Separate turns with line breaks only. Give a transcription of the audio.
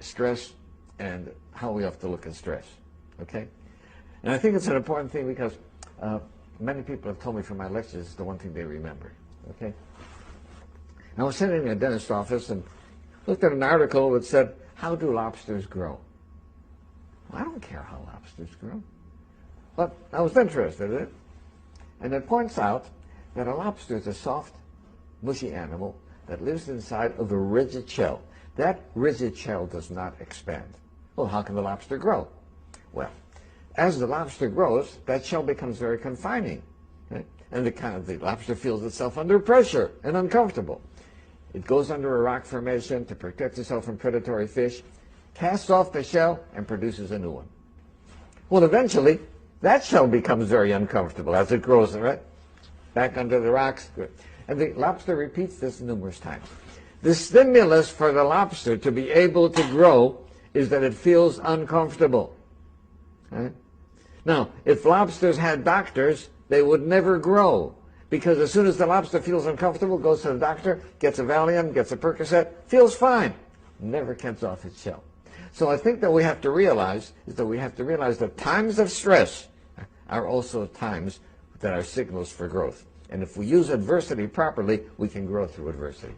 stress and how we have to look at stress, okay? And I think it's an important thing because many people have told me from my lectures it's the one thing they remember, okay? I was sitting in a dentist's office and looked at an article that said, how do lobsters grow? Well, I don't care how lobsters grow. But I was interested in it. And it points out that a lobster is a soft, mushy animal that lives inside of a rigid shell. That rigid shell does not expand. Well, how can the lobster grow? Well, as the lobster grows, that shell becomes very confining. Right? And the lobster feels itself under pressure and uncomfortable. It goes under a rock formation to protect itself from predatory fish, casts off the shell, and produces a new one. Well, eventually, that shell becomes very uncomfortable as it grows, right? Back under the rocks. Good. And the lobster repeats this numerous times. The stimulus for the lobster to be able to grow is that it feels uncomfortable. Right? Now, if lobsters had doctors, they would never grow. Because as soon as the lobster feels uncomfortable, goes to the doctor, gets a Valium, gets a Percocet, feels fine, never gets off its shell. So I think that we have to realize that times of stress are also times that are signals for growth. And if we use adversity properly, we can grow through adversity.